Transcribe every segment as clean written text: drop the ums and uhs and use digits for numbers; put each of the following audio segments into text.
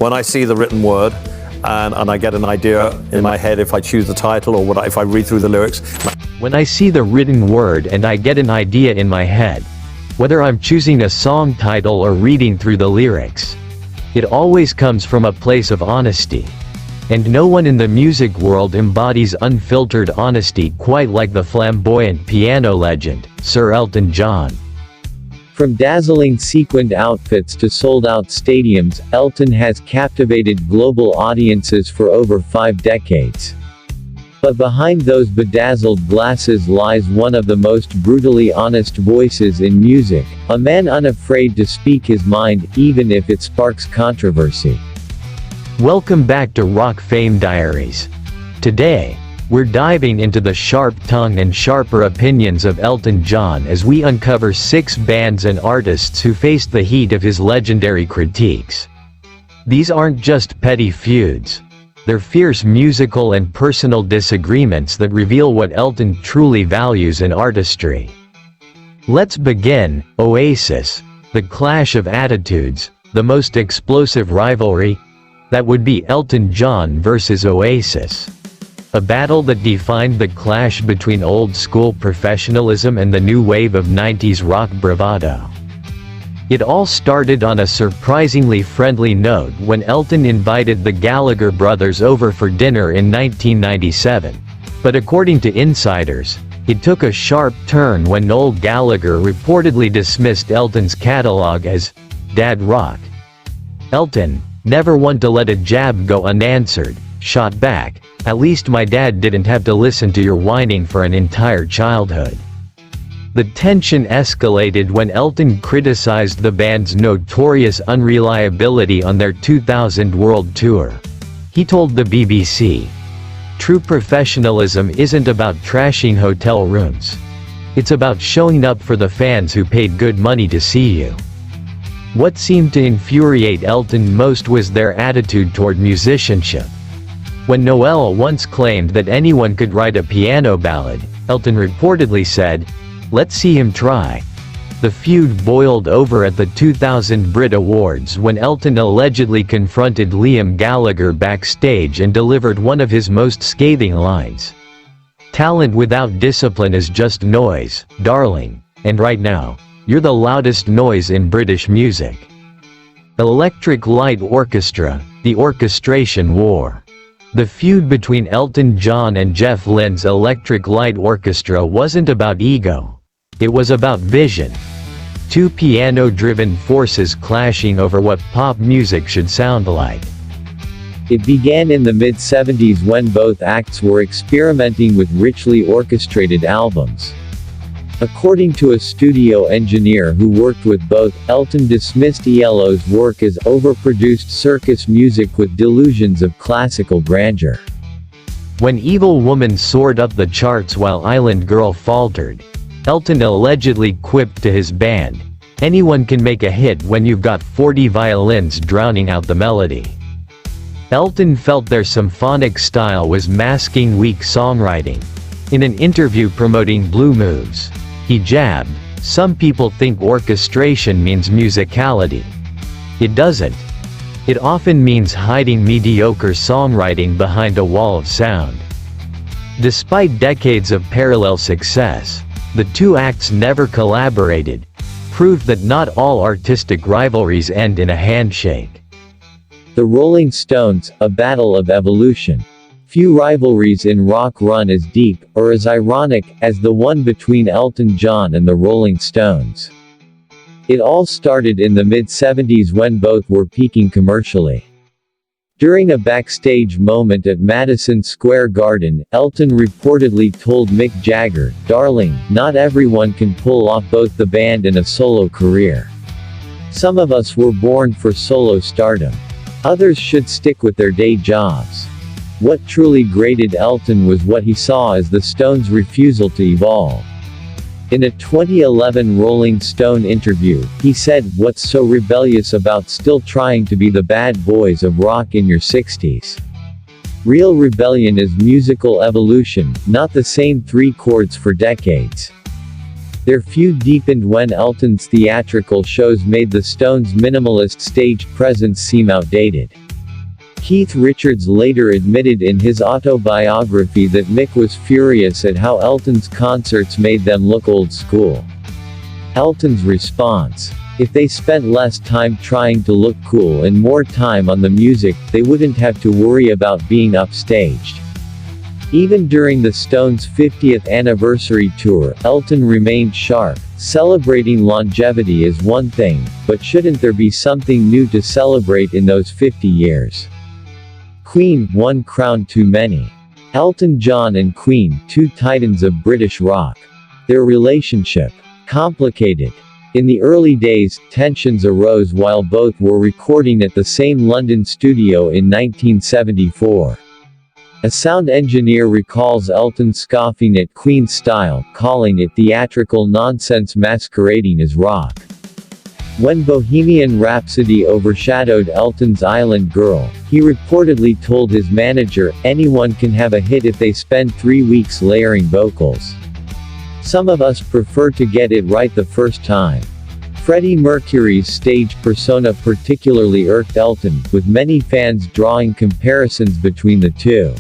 when I see the written word and I get an idea in my head if I choose the title or if I read through the lyrics. When I see the written word and I get an idea in my head, whether I'm choosing a song title or reading through the lyrics, it always comes from a place of honesty. And no one in the music world embodies unfiltered honesty quite like the flamboyant piano legend, Sir Elton John. From dazzling sequined outfits to sold-out stadiums, Elton has captivated global audiences for over 5 decades. But behind those bedazzled glasses lies one of the most brutally honest voices in music, a man unafraid to speak his mind, even if it sparks controversy. Welcome back to Rock Fame Diaries. Today, we're diving into the sharp tongue and sharper opinions of Elton John as we uncover 6 bands and artists who faced the heat of his legendary critiques. These aren't just petty feuds. They're fierce musical and personal disagreements that reveal what Elton truly values in artistry. Let's begin. Oasis, the clash of attitudes, the most explosive rivalry. That would be Elton John versus Oasis. A battle that defined the clash between old-school professionalism and the new wave of 90s rock bravado. It all started on a surprisingly friendly note when Elton invited the Gallagher brothers over for dinner in 1997. But according to insiders, it took a sharp turn when Noel Gallagher reportedly dismissed Elton's catalog as dad rock. Elton, never one to let a jab go unanswered, shot back, "At least my dad didn't have to listen to your whining for an entire childhood." The tension escalated when Elton criticized the band's notorious unreliability on their 2000 world tour. He told the BBC, "True professionalism isn't about trashing hotel rooms. It's about showing up for the fans who paid good money to see you." What seemed to infuriate Elton most was their attitude toward musicianship. When Noel once claimed that anyone could write a piano ballad, Elton reportedly said, "Let's see him try." The feud boiled over at the 2000 Brit Awards when Elton allegedly confronted Liam Gallagher backstage and delivered one of his most scathing lines. "Talent without discipline is just noise, darling, and right now, you're the loudest noise in British music." Electric Light Orchestra, the orchestration war. The feud between Elton John and Jeff Lynne's Electric Light Orchestra wasn't about ego. It was about vision. 2 piano-driven forces clashing over what pop music should sound like. It began in the mid-70s when both acts were experimenting with richly orchestrated albums. According to a studio engineer who worked with both, Elton dismissed ELO's work as overproduced circus music with delusions of classical grandeur. When Evil Woman soared up the charts while Island Girl faltered, Elton allegedly quipped to his band, "Anyone can make a hit when you've got 40 violins drowning out the melody." Elton felt their symphonic style was masking weak songwriting. In an interview promoting Blue Moves, he jabbed, "Some people think orchestration means musicality. It doesn't. It often means hiding mediocre songwriting behind a wall of sound." Despite decades of parallel success, the 2 acts never collaborated, proof that not all artistic rivalries end in a handshake. The Rolling Stones, a battle of evolution. Few rivalries in rock run as deep, or as ironic, as the one between Elton John and the Rolling Stones. It all started in the mid-70s when both were peaking commercially. During a backstage moment at Madison Square Garden, Elton reportedly told Mick Jagger, "Darling, not everyone can pull off both the band and a solo career. Some of us were born for solo stardom. Others should stick with their day jobs." What truly grated Elton was what he saw as the Stones' refusal to evolve. In a 2011 Rolling Stone interview, he said, "What's so rebellious about still trying to be the bad boys of rock in your 60s? Real rebellion is musical evolution, not the same 3 chords for decades." Their feud deepened when Elton's theatrical shows made the Stones' minimalist stage presence seem outdated. Keith Richards later admitted in his autobiography that Mick was furious at how Elton's concerts made them look old school. Elton's response: "If they spent less time trying to look cool and more time on the music, they wouldn't have to worry about being upstaged." Even during the Stones' 50th anniversary tour, Elton remained sharp. Celebrating longevity is one thing, but shouldn't there be something new to celebrate in those 50 years? Queen, one crown too many. Elton John and Queen, two titans of British rock. Their relationship? Complicated. In the early days, tensions arose while both were recording at the same London studio in 1974. A sound engineer recalls Elton scoffing at Queen's style, calling it theatrical nonsense masquerading as rock. When Bohemian Rhapsody overshadowed Elton's Island Girl, he reportedly told his manager, "Anyone can have a hit if they spend 3 weeks layering vocals. Some of us prefer to get it right the first time." Freddie Mercury's stage persona particularly irked Elton, with many fans drawing comparisons between the two.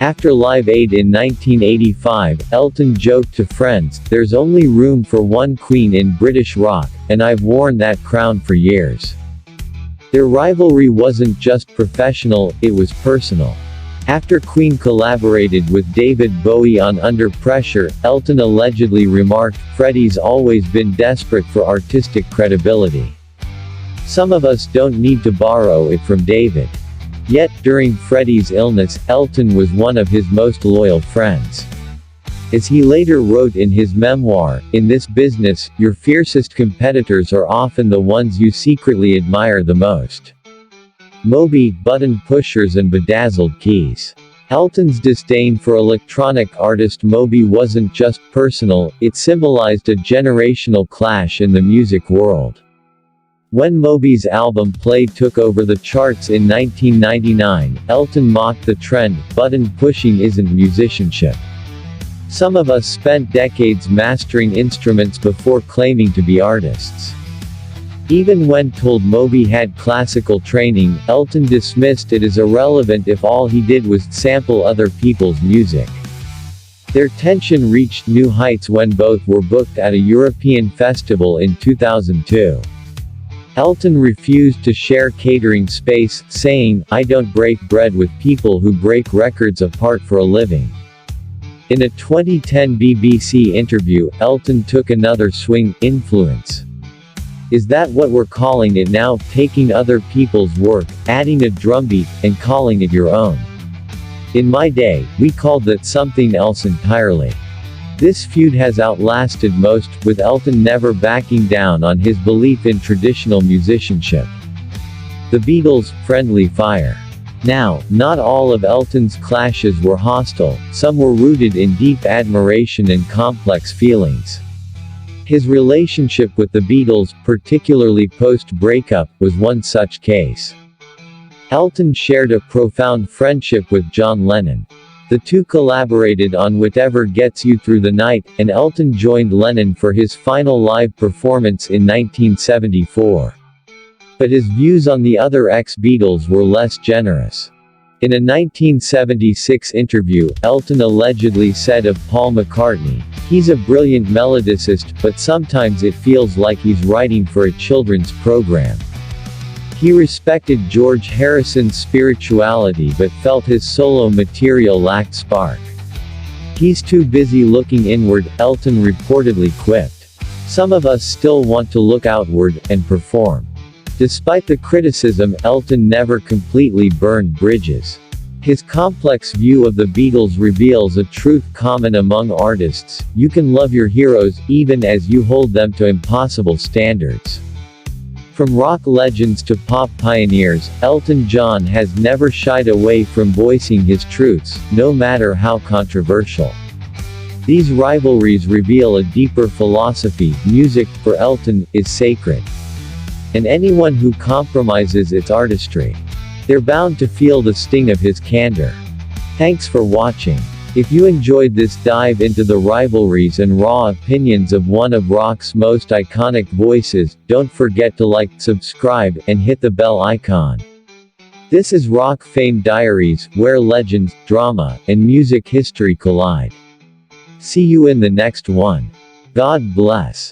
After Live Aid in 1985, Elton joked to friends, "There's only room for one queen in British rock, and I've worn that crown for years." Their rivalry wasn't just professional, it was personal. After Queen collaborated with David Bowie on Under Pressure, Elton allegedly remarked, "Freddie's always been desperate for artistic credibility. Some of us don't need to borrow it from David." Yet, during Freddie's illness, Elton was one of his most loyal friends. As he later wrote in his memoir, "In this business, your fiercest competitors are often the ones you secretly admire the most." Moby, button pushers and bedazzled keys. Elton's disdain for electronic artist Moby wasn't just personal, it symbolized a generational clash in the music world. When Moby's album Play took over the charts in 1999, Elton mocked the trend, "Button pushing isn't musicianship. Some of us spent decades mastering instruments before claiming to be artists." Even when told Moby had classical training, Elton dismissed it as irrelevant if all he did was sample other people's music. Their tension reached new heights when both were booked at a European festival in 2002. Elton refused to share catering space, saying, "I don't break bread with people who break records apart for a living." In a 2010 BBC interview, Elton took another swing: influence. Is that what we're calling it now, taking other people's work, adding a drumbeat, and calling it your own? In my day, we called that something else entirely. This feud has outlasted most, with Elton never backing down on his belief in traditional musicianship. The Beatles, friendly fire. Now, not all of Elton's clashes were hostile, some were rooted in deep admiration and complex feelings. His relationship with the Beatles, particularly post-breakup, was one such case. Elton shared a profound friendship with John Lennon. The two collaborated on Whatever Gets You Through the Night, and Elton joined Lennon for his final live performance in 1974. But his views on the other ex-Beatles were less generous. In a 1976 interview, Elton allegedly said of Paul McCartney, "He's a brilliant melodicist, but sometimes it feels like he's writing for a children's program." He respected George Harrison's spirituality but felt his solo material lacked spark. "He's too busy looking inward," Elton reportedly quipped. "Some of us still want to look outward, and perform." Despite the criticism, Elton never completely burned bridges. His complex view of the Beatles reveals a truth common among artists: you can love your heroes, even as you hold them to impossible standards. From rock legends to pop pioneers, Elton John has never shied away from voicing his truths, no matter how controversial. These rivalries reveal a deeper philosophy: music, for Elton, is sacred. And anyone who compromises its artistry, they're bound to feel the sting of his candor. Thanks for watching. If you enjoyed this dive into the rivalries and raw opinions of one of rock's most iconic voices, don't forget to like, subscribe, and hit the bell icon. This is Rock Fame Diaries, where legends, drama, and music history collide. See you in the next one. God bless.